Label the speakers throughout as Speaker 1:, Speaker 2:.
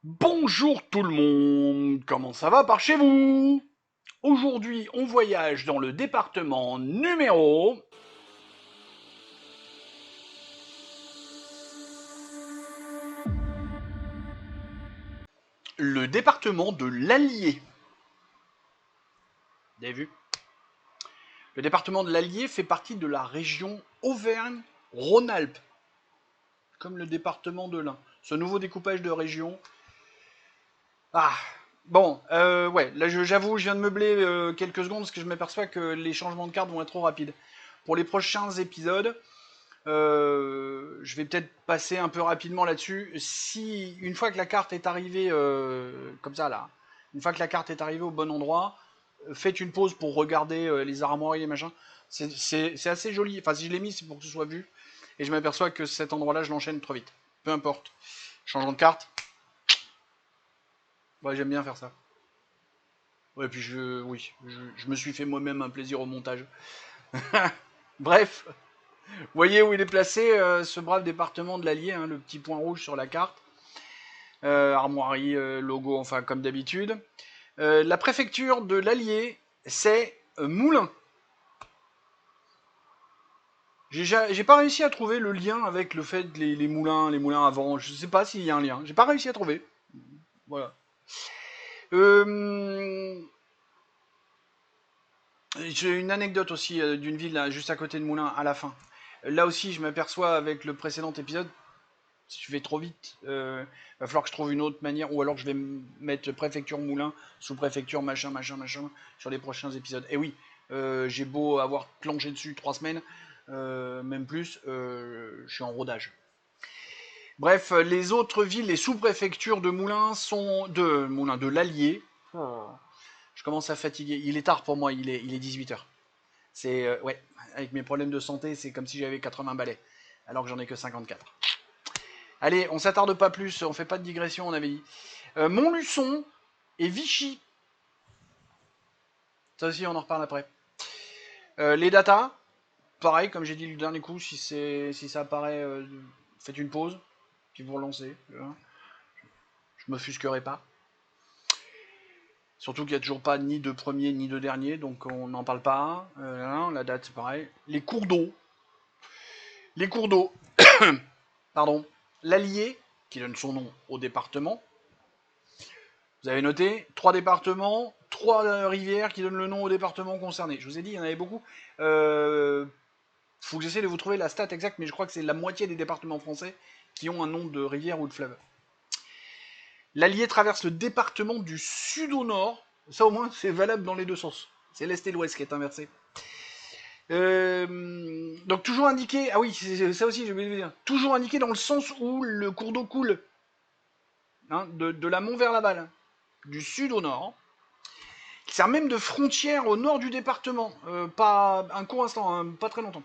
Speaker 1: Bonjour tout le monde, comment ça va par chez vous? Aujourd'hui, on voyage dans le département numéro... Le département de l'Allier. Vous avez vu? Le département de l'Allier fait partie de la région Auvergne-Rhône-Alpes, comme le département de l'Ain. Ce nouveau découpage de région... Ah, bon, ouais, là j'avoue, je viens de meubler quelques secondes parce que je m'aperçois que les changements de cartes vont être trop rapides. Pour les prochains épisodes, je vais peut-être passer un peu rapidement là-dessus. Si une fois que la carte est arrivée, comme ça là, une fois que la carte est arrivée au bon endroit, faites une pause pour regarder les armoiries et machin. C'est assez joli. Enfin, si je l'ai mis, c'est pour que ce soit vu. Et je m'aperçois que cet endroit-là, je l'enchaîne trop vite. Peu importe. Changeons de carte. Ouais, j'aime bien faire ça. Ouais, puis oui, je me suis fait moi-même un plaisir au montage. Bref, vous voyez où il est placé, ce brave département de l'Allier, hein, le petit point rouge sur la carte. Armoirie, logo, enfin comme d'habitude. La préfecture de l'Allier, c'est Moulins. J'ai pas réussi à trouver le lien avec le fait que les moulins avant. Je sais pas s'il y a un lien. J'ai pas réussi à trouver. Voilà. Euh, j'ai une anecdote aussi d'une ville là, juste à côté de Moulins à la fin. Là aussi, je m'aperçois avec le précédent épisode, si je vais trop vite, va falloir que je trouve une autre manière, ou alors que je vais mettre préfecture Moulin, sous-préfecture machin, machin, machin, sur les prochains épisodes. Et oui, j'ai beau avoir plongé dessus 3 semaines, même plus, je suis en rodage. Bref, les autres villes, les sous-préfectures de Moulins sont de l'Allier. Je commence à fatiguer. Il est tard pour moi, il est 18 h. C'est ouais, avec mes problèmes de santé, c'est comme si j'avais 80 balais, alors que j'en ai que 54. Allez, on s'attarde pas plus, on fait pas de digression, on avait dit. Montluçon et Vichy. Ça aussi, on en reparle après. Les datas, pareil, comme j'ai dit le dernier coup, si ça apparaît, faites une pause, puis vous relancez. Je m'offusquerai pas. Surtout qu'il n'y a toujours pas ni de premier ni de dernier, donc on n'en parle pas. La date, c'est pareil. Les cours d'eau. Les cours d'eau. Pardon. L'Allier, qui donne son nom au département. Vous avez noté 3 départements, 3 rivières qui donnent le nom au département concerné. Je vous ai dit, il y en avait beaucoup. Faut que j'essaie de vous trouver la stat exacte, mais je crois que c'est la moitié des départements français qui ont un nom de rivière ou de fleuve. L'Allier traverse le département du sud au nord. Ça au moins, c'est valable dans les deux sens. C'est l'est et l'ouest qui est inversé. Donc toujours indiqué, ah oui, ça aussi j'ai oublié de vous dire, toujours indiqué dans le sens où le cours d'eau coule, hein, de l'amont vers l'aval, du sud au nord, qui sert même de frontière au nord du département, pas un court instant, hein, pas très longtemps.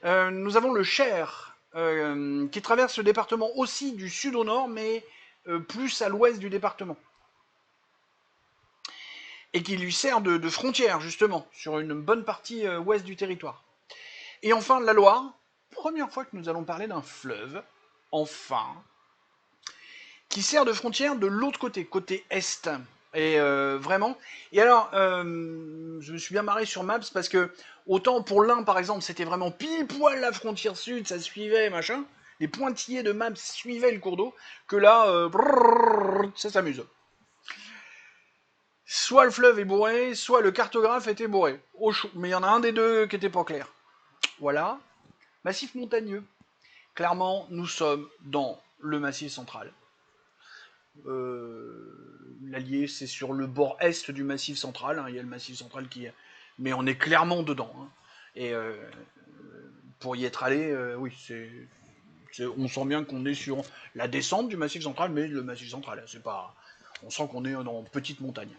Speaker 1: Nous avons le Cher, qui traverse le département aussi du sud au nord, mais plus à l'ouest du département. Et qui lui sert de frontière, justement, sur une bonne partie ouest du territoire. Et enfin, la Loire, première fois que nous allons parler d'un fleuve, enfin, qui sert de frontière de l'autre côté, côté est. Et vraiment. Et alors, je me suis bien marré sur Maps parce que autant pour l'Ain, par exemple, c'était vraiment pile poil la frontière sud, ça suivait, machin. Les pointillés de Maps suivaient le cours d'eau, que là, ça s'amuse. Soit le fleuve est bourré, soit le cartographe était bourré. Mais il y en a un des deux qui était pas clair. Voilà. Massif montagneux. Clairement, nous sommes dans le massif central. L'Allier, c'est sur le bord est du massif central. Hein, il y a le massif central qui est. Mais on est clairement dedans. Hein. Et pour y être allé, oui, on sent bien qu'on est sur la descente du massif central, mais le massif central, c'est pas. On sent qu'on est dans petite montagne.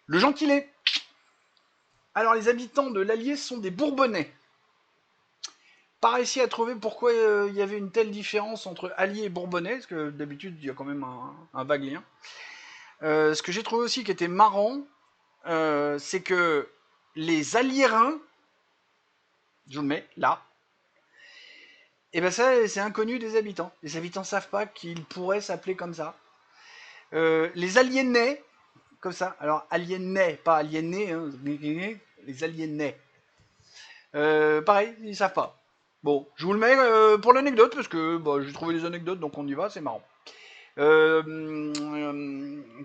Speaker 1: Le gentilé. Alors, les habitants de l'Allier sont des Bourbonnais. Pas réussi à trouver pourquoi il y avait une telle différence entre Allier et Bourbonnais, parce que d'habitude, il y a quand même un vague lien. Ce que j'ai trouvé aussi qui était marrant, c'est que les Alliérains, je vous le mets là, Et ben ça, c'est inconnu des habitants. Les habitants savent pas qu'ils pourraient s'appeler comme ça. Les aliénais, comme ça. Alors, aliénais, pas aliénés, hein, les aliénais. Pareil, ils savent pas. Bon, je vous le mets pour l'anecdote, parce que bah, j'ai trouvé des anecdotes, donc on y va, c'est marrant.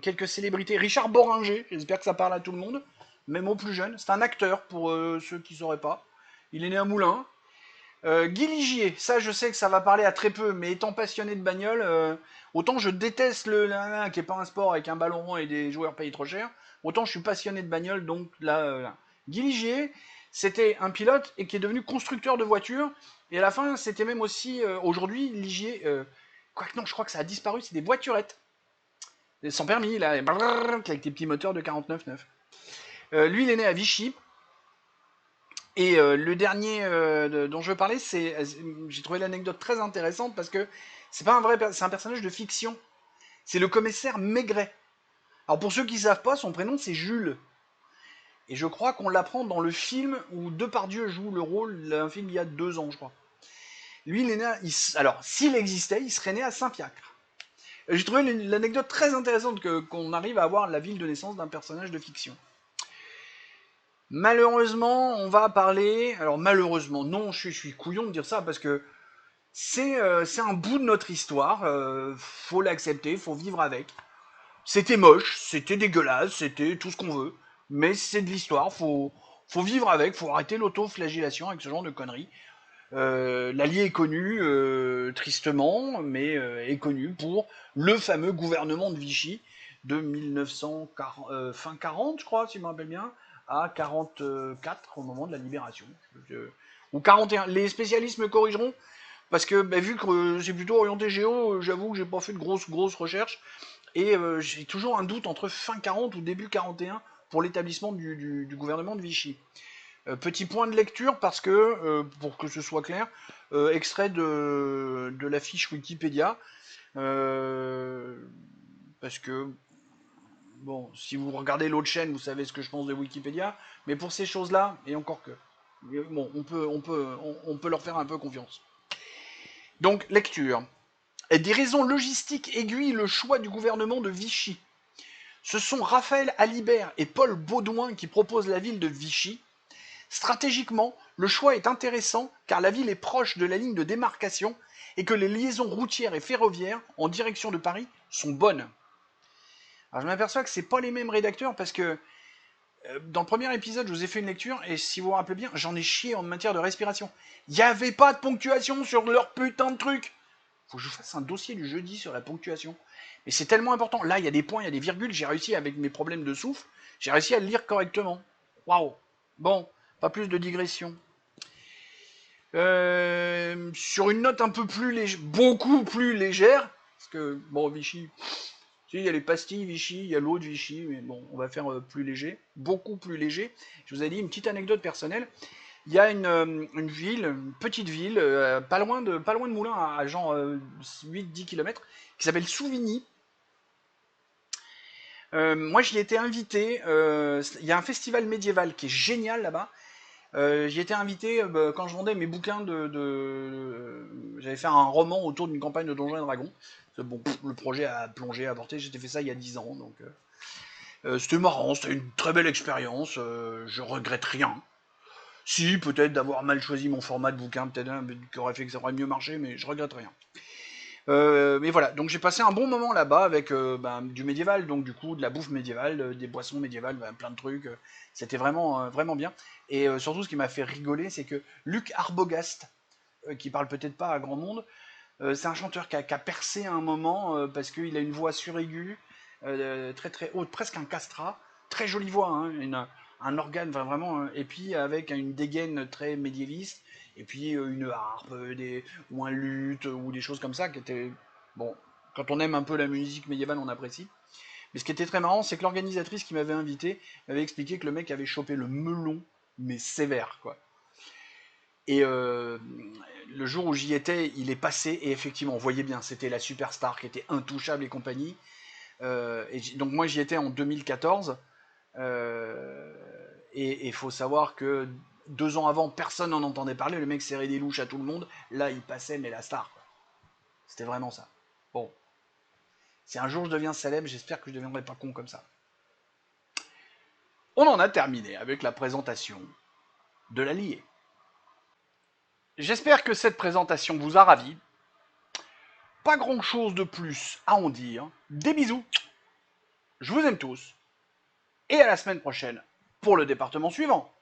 Speaker 1: Quelques célébrités. Richard Boringer, j'espère que ça parle à tout le monde, même aux plus jeunes. C'est un acteur, pour ceux qui ne sauraient pas. Il est né à Moulins. Guy Ligier, ça je sais que ça va parler à très peu, mais étant passionné de bagnole, autant je déteste le qui est pas un sport avec un ballon rond et des joueurs payés trop cher, autant je suis passionné de bagnole, donc là, Guy Ligier, c'était un pilote et qui est devenu constructeur de voitures, et à la fin c'était même aussi, aujourd'hui, Ligier, quoique non, je crois que ça a disparu, c'est des voiturettes, sans permis, là, avec des petits moteurs de 49,9. Lui, il est né à Vichy, et le dernier dont je veux parler, j'ai trouvé l'anecdote très intéressante parce que c'est pas un vrai, c'est un personnage de fiction. C'est le commissaire Maigret. Alors pour ceux qui savent pas, son prénom c'est Jules. Et je crois qu'on l'apprend dans le film où Depardieu joue le rôle d'un film il y a 2 ans, je crois. Lui, il est né alors s'il existait, il serait né à Saint-Fiacre. J'ai trouvé l'anecdote très intéressante qu'on arrive à avoir la ville de naissance d'un personnage de fiction. Malheureusement, on va parler. Alors malheureusement, non, je suis couillon de dire ça parce que c'est un bout de notre histoire. Faut l'accepter, faut vivre avec. C'était moche, c'était dégueulasse, c'était tout ce qu'on veut, mais c'est de l'histoire. Faut vivre avec, faut arrêter l'auto-flagellation avec ce genre de conneries. L'Allier est connu, tristement, mais est connu pour le fameux gouvernement de Vichy de 1940, fin 40, je crois, si je me rappelle bien, à 44 au moment de la libération. Ou 41. Les spécialistes me corrigeront, parce que bah, vu que c'est plutôt orienté géo, j'avoue que j'ai pas fait de grosses recherches, et j'ai toujours un doute entre fin 40 ou début 41 pour l'établissement du gouvernement de Vichy. Petit point de lecture parce que, pour que ce soit clair, extrait de la fiche Wikipédia, euh, parce que, bon, si vous regardez l'autre chaîne, vous savez ce que je pense de Wikipédia, mais pour ces choses-là, et encore que, bon, on peut leur faire un peu confiance. Donc, lecture. Des raisons logistiques aiguillent le choix du gouvernement de Vichy. Ce sont Raphaël Alibert et Paul Baudouin qui proposent la ville de Vichy. Stratégiquement, le choix est intéressant car la ville est proche de la ligne de démarcation et que les liaisons routières et ferroviaires en direction de Paris sont bonnes. Alors je m'aperçois que c'est pas les mêmes rédacteurs parce que dans le premier épisode, je vous ai fait une lecture et si vous vous rappelez bien, j'en ai chié en matière de respiration. Il n'y avait pas de ponctuation sur leur putain de truc. Faut que je fasse un dossier du jeudi sur la ponctuation. Mais c'est tellement important. Là, il y a des points, il y a des virgules. J'ai réussi avec mes problèmes de souffle, j'ai réussi à le lire correctement. Waouh. Bon, pas plus de digression. Sur une note un peu plus légère, beaucoup plus légère, parce que, bon, Vichy, il y a les pastilles Vichy, il y a l'eau de Vichy, mais bon, on va faire plus léger, beaucoup plus léger. Je vous ai dit une petite anecdote personnelle. Il y a une ville, une petite ville, pas loin de Moulins, à genre 8-10 km, qui s'appelle Souvigny. Moi, j'y étais invité. Il y a un festival médiéval qui est génial là-bas. J'y étais invité quand je vendais mes bouquins j'avais fait un roman autour d'une campagne de Donjons et Dragons. Bon, le projet a plongé, a avorté. J'étais fait ça il y a 10 ans, donc c'était marrant, c'était une très belle expérience. Je regrette rien. Si, peut-être d'avoir mal choisi mon format de bouquin, peut-être qui aurait fait que ça aurait mieux marché, mais je regrette rien. Mais voilà, donc j'ai passé un bon moment là-bas avec du médiéval, donc du coup de la bouffe médiévale, des boissons médiévales, plein de trucs. C'était vraiment, vraiment bien. Et surtout, ce qui m'a fait rigoler, c'est que Luc Arbogast, qui parle peut-être pas à grand monde, c'est un chanteur qui a percé à un moment parce qu'il a une voix suraiguë, très très haute, presque un castrat, très jolie voix, hein, un organe vraiment, et puis avec une dégaine très médiéviste, et puis une harpe, ou un luth, ou des choses comme ça qui étaient bon. Quand on aime un peu la musique médiévale, on apprécie. Mais ce qui était très marrant, c'est que l'organisatrice qui m'avait invité m'avait expliqué que le mec avait chopé le melon, mais sévère, quoi. Et le jour où j'y étais, il est passé, et effectivement, on voyait bien, c'était la superstar qui était intouchable et compagnie. Donc moi, j'y étais en 2014, et il faut savoir que 2 ans avant, personne n'en entendait parler, le mec serrait des louches à tout le monde, là il passait, mais la star, quoi. C'était vraiment ça. Bon. Si un jour je deviens célèbre, j'espère que je ne deviendrai pas con comme ça. On en a terminé avec la présentation de l'allié. J'espère que cette présentation vous a ravi. Pas grand chose de plus à en dire. Des bisous. Je vous aime tous. Et à la semaine prochaine pour le département suivant.